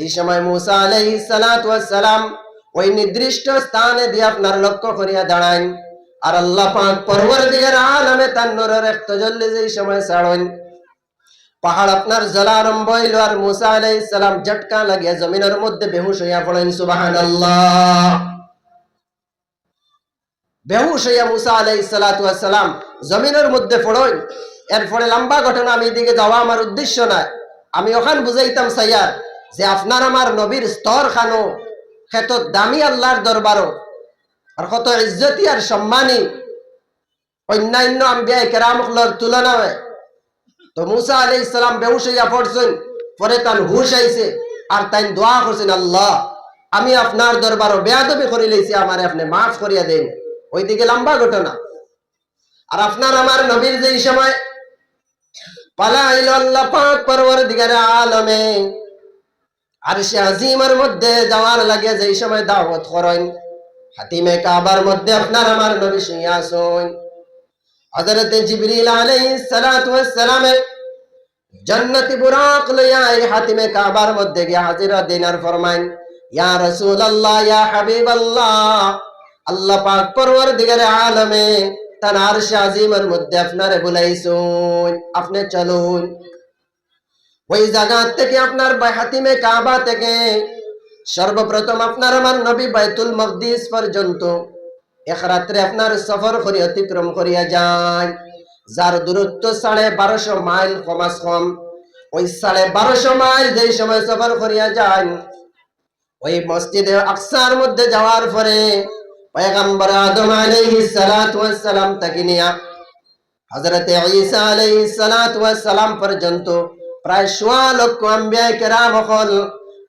এই সময় মুসা আলাইহিস সালাতু ওয়াস সালাম ওই নির্দিষ্ট স্থানে দিয়ে আপনার লক্ষ্য করিয়া দাঁড়ান, আর আল্লাহ পাক পরওয়ারদিগার আলমে তার নূরের এক তাজাল্লি যেই সময় ছাড়েন, পাহাড় আপনার জ্বলা আরম্ভ হইল, আর মুসা আলাইহিস সালাম ঝটকা লাগিয়া জমিনের মধ্যে বেহুশ হইয়া পড়েন। সুবহানাল্লাহ। বেহুশ হইয়া মুসা আলাইহিস সালাতু ওয়াস সালাম জমিনের মধ্যে পড়েন। এরপরে লম্বা ঘটনা, আমি এদিকে যাওয়া আমার উদ্দেশ্য নয়, আমি ওখান বুঝাইতাম সাইয়ার যে আপনার আমার নবীর স্তর খানো কত দামি আল্লাহর দরবারও, আর কত ইজ্জতি আর সম্মানী অন্যান্য আম্বিয়া কেরামগুলোর তুলনায়। তো মুসা আলাইহিস সালাম বেহুশ হইয়া পড়ছেন, পরে তার হুশ আইছে, আর তাই দোয়া করছেন, আল্লাহ আমি আপনার দরবারও বেয়াদবি করে লইছি, আমারে আপনি মাফ করিয়া দেন। ওইদিকে লম্বা ঘটনা। আর আপনার আমার নবীর যেই সময় পালা আইল আল্লাহ পাক পরওয়ারদিগার আলমে আরশে আজিমের মধ্যে যাওয়ার লাগে যেই সময় দাওয়াত করেন, হাতিমে কাবার মধ্যে আপনার আমার নবী শুইয়া আছেন। হযরত জিবরিল আলাইহিস সালাতু ওয়াস সালাম জান্নাতি বুরাক লইয়া এই হাতিমে কাবার মধ্যে গিয়ে হাজিরা দিনার ফরমাইন, ইয়া রাসূলুল্লাহ ইয়া হাবিবাল্লাহ, আল্লাহ পাক পরওয়ারদিগার আলমে তার আরশে আজিমের মধ্যে আপনারে বুলাইছেন, আপনি চলুন। ওই জায়গা থেকে আপনার হাতিমে কাবা থেকে সর্বপ্রথম আপনার আমার নবী বাইতুল মকদিস পর্যন্ত এক রাত্রে আপনার সফর করে অতিক্রম করিয়া যায়, যার দূরত্ব 1250 মাইল কমাস কম। ওই 1250 মাইল যেই সময় সফর করিয়া যায়, ওই মসজিদে আকসার মধ্যে যাওয়ার পরে পয়গম্বর আদম আলাইহিস সালাতু ওয়াস সালাম থেকে নিয়া হযরত ঈসা আলাইহিস সালাতু ওয়াস সালাম পর্যন্ত প্রায় 1.25 লক্ষ আম্বিয়া কেরাম হল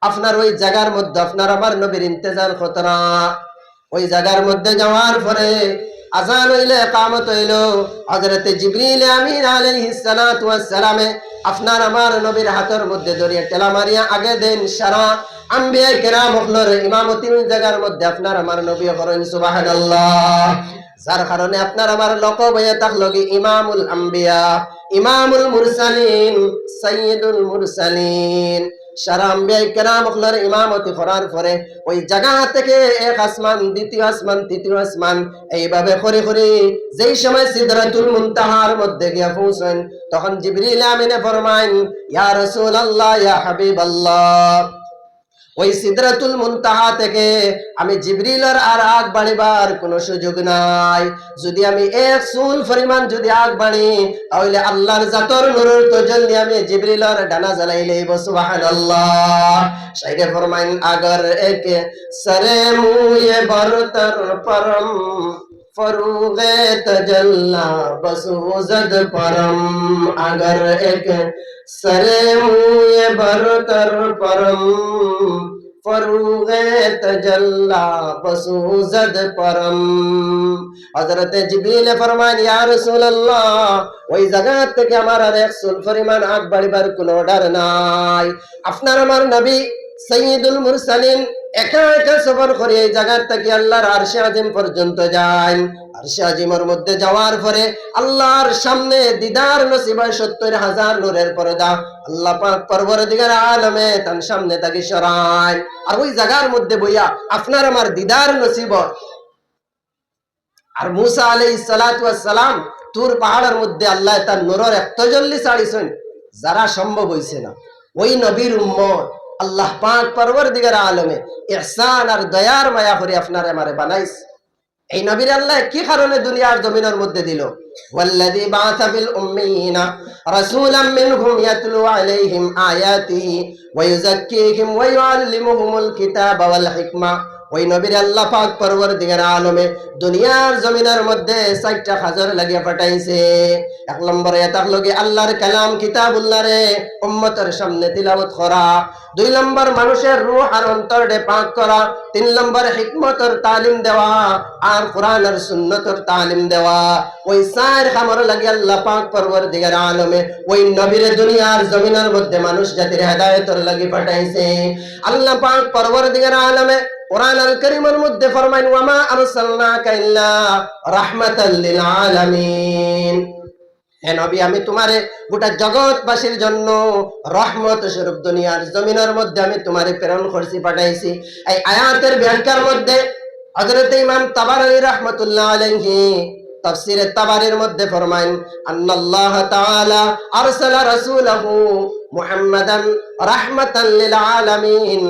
আপনার ওই জায়গার মধ্যে আপনার আমার নবীর ইন্তজার খতরা। ওই জায়গার মধ্যে যাওয়ার পরে আযান হইলে ইকামত হইল, হযরত জিবরিল আমিন আলাইহিস সালাতু ওয়াস সালামে আপনার আমার নবীর হাতের মধ্যে ধরিয়া টেলা মারিয়া আগে দেন, সারা আম্বিয়া কেরাম হলর ইমামতি ওই জায়গার মধ্যে আপনার আমার নবী করেন। সুবহানাল্লাহ। যার কারণে আপনার আমার লকব হয়ে থাকলো কি ইমামুল আম্বিয়া, ইমামুল মুরসালিন, সাইয়্যিদুল মুরসালিন। সারা আম্বিয়া কেরামগুলোর ইমামতি করার পরে ওই জায়গা থেকে এক আসমান, দ্বিতীয় আসমান, তৃতীয় আসমান, এইভাবে করে করে যেই সময় সিদরাতুল মুনতাহার মধ্যে গিয়ে পৌঁছেন, তখন জিবরিল আমিনে ফরমাইন, ইয়া রাসূলুল্লাহ ইয়া হাবিবাল্লাহ, ওই সিদরাতুল মুনতাহা থেকে আমি জিবরিলের আর আগ বাড়িবার কোনো সুযোগ নাই। যদি আমি এক চুল পরিমাণ যদি আগ বাড়ি, তাহলে আল্লাহর জাতর নূরের তাজাল্লি আমি জিবরিলের ডানা জ্বালাই লইব। সুবহানাল্লাহ। শাইরে ফরমাইন, আগর এক সরে মুয়ে বরতর পরম ফরুগে তজল্লা বসুজদ পরম, আগর এক সরে মুয়ে বরতর পরম ফরুগে তজল্লা বসুজদ পরম। হযরত জিবরিল ফরমান, ইয়া রাসূলুল্লাহ, ওই জায়গা থেকে আমার আর এক চুল পরিমাণ আগ বাড়িবার কোনো অর্ডার নাই। আপনার আমার নবী সাইয়্যিদুল মুরসালিন একা একা সফর করে এই জায়গা থেকে আল্লাহর আরশে আজিম পর্যন্ত যায়। আরশে আজিমের মধ্যে যাওয়ার পরে আল্লাহর সামনে দিদার নসিব হয় 70,000 নূরের পর্দা। আল্লাহ পাক পরওয়ারদিগার আলমে তার সামনে তাকে সরায়, আর ওই জায়গার মধ্যে বইয়া আপনার আমার দিদার নসিব। আর মুসা আলাইহিস সালাতু ওয়াস সালাম তুর পাহাড়ের মধ্যে আল্লাহ তার নূরের এক তাজাল্লি ছাড়িছেন, যারা সম্ভব হইছে না। ওই নবীর উম্মত আল্লাহ পাক পরওয়ারদিগার আলমে ইহসান আর দয়ার মায়া করে আপনার আমারে বানাইছে। এই নবীর আল্লাহ কি কারণে দুনিয়ার জমিনের মধ্যে দিল? ওয়াল্লাযী বাআসা ফিল উম্মিয়িনা রাসূলাম মিনহুম ইয়াতলু আলাইহিম আয়াতিহি ওয়া ইউযাক্কিহিম ওয়া ইউআল্লিমুহুমুল কিতাবা ওয়াল হিকমা। ওই নবীর আল্লাহ পাক পরওয়ারদিগার আলমে দুনিয়ার জমিনের মধ্যে 4টা কাজের লাগিয়ে পাঠাইছে। এক নম্বরে থাকলো কি আল্লাহর কালাম কিতাবুল্লাহ রে উম্মতের সামনে তিলাওয়াত করা। 2 নম্বর মানুষের রূহ আর অন্তরে পাক করা। 3 নম্বর হিকমতের তালিম দেওয়া আর কোরআন আর সুন্নতের তালিম দেওয়া। ওই 4 কামর লাগি আল্লাহ পাক পরওয়ারদিগার আলমে ওই নবীর দুনিয়ার জমিনের মধ্যে মানুষ জাতির হেদায়েতের লাগি পাঠাইছে। আল্লাহ পাক পরওয়ারদিগার আলমে কোরআন আল কারীমের মধ্যে ফরমাইন, ওয়া মা আরসালনাকা ইল্লা রাহমাতাল লিল আলামিন। হে নবী, আমি তোমারে গোটা জগৎবাসীর জন্য রহমত স্বরূপ দুনিয়ার জমিনের মধ্যে আমি তোমারে প্রেরণ করছি, পাঠাইছি। এই আয়াতের ব্যাখ্যার মধ্যে হযরত ইমাম তাবারানী রাহমাতুল্লাহ আলাইহি তাফসীরে তাবারির মধ্যে ফরমায়েন, আল্লাহ তাআলা আরসালা রাসূলাহু মুহাম্মাদান রাহমাতাল লিল আলামিন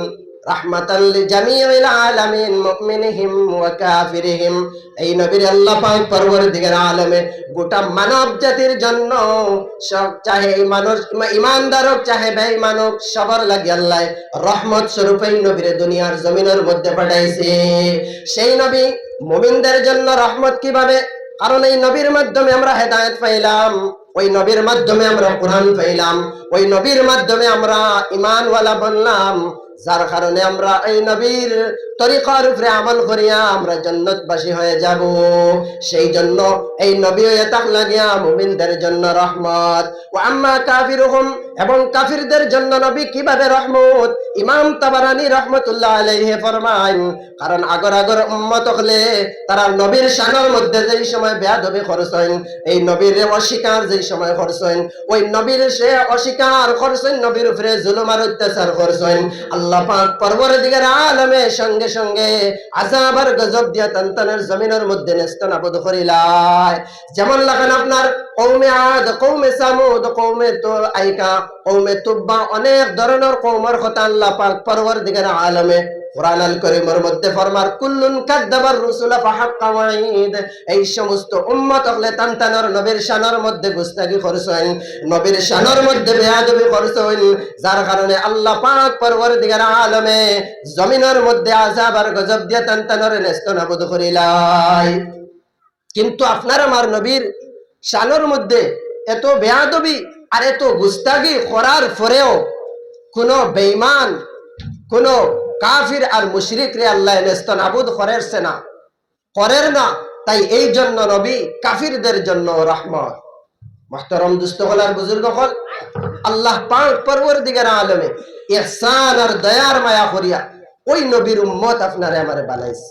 রাহমাতাল লিজামিইল আলামিন মুমিনিহিম ওয়া কাফিরিহিম। এই নবীর আল্লাহ পাক পরওয়ারদিগার আলমে গোটা মানব জাতির জন্য, সব চাহে মানুষ ইমানদার হোক চাহে বেঈমান হোক, সবার লাগি আল্লাহ রহমত স্বরূপ এই নবীর দুনিয়ার জমিনের মধ্যে পাঠাইছে। সেই নবী মুমিনদের জন্য রহমত কিভাবে? কারণ এই নবীর মাধ্যমে আমরা হেদায়েত পাইলাম, ওই নবীর মাধ্যমে আমরা কোরআন পাইলাম, ওই নবীর মাধ্যমে আমরা ঈমানওয়ালা বনলাম, যার কারণে আমরা এই নবীর তরিকার উপরে আমল করিয়া আমরা জান্নাতবাসী হয়ে যাব। সেই জন্য এই নবী হয়ে লাগিয়া মুমিনদের জন্য রহমত। ওয়া আম্মা কাফিরুহুম, এবং কাফিরদের জন্য নবী কিভাবে রহমত? ইমাম তাবারানী রাহমাতুল্লাহ আলাইহি ফরমান, কারণ আগর উম্মত হলে তারা নবীর শানের মধ্যে যেই সময় বেয়াদবি করছেন, এই নবীর অস্বীকার যেই সময় করছেন, ওই নবীর সে অস্বীকার করছেন, নবীর উপরে জুলুম আর অত্যাচার করছেন, আল্লাহ পাক পরওয়ারদিগার আলমে সঙ্গে সঙ্গে আযাব আর গজব দিয়া তানতানের জমিনের মধ্যে নেস্তনাবুদ করিলাই। যেমন লাগান আপনার কওমে আদ, কওমে সামুদ, কওমে আইকা, কওমে তুব্বা, অনেক ধরনের কওমের কথা আল্লাহ পাক পরওয়ারদিগার আলমে কুরআন আল কারীমের মধ্যে ফরমার, কুল্লুন কাযযাবার রাসূলা ফাহাক্কা ওয়াঈদ। এই সমস্ত উম্মত হলে তানতানের নবীর শানের মধ্যে গুস্তাখি করছেন, নবীর শানের মধ্যে বেয়াদবি করছেন, যার কারণে আল্লাহ পাক পরওয়ারদিগার আলমে জমিনের মধ্যে আযাব আর গজব দিয়ে তানতানের নেস্তনাবুদ করিলাই। কিন্তু আপনার আমার নবীর শানের মধ্যে এত বেয়াদবি আর এত গুস্তাখি করার পরেও কোন বেঈমান, কোন কাফির আর মুশরিক রে আল্লাহ নেস্তনাবুদ করেছে না, করেন না। তাই এই জন্য নবী কাফিরদের জন্য রহমত। মুহতারাম দুস্থ হলার বুজুর্গ হল, আল্লাহ পাক পরওয়ারদিগার আলমে ইহসান আর দয়ার মায়া করিয়া ওই নবীর উম্মত আপনারে আমারে বানাইছে।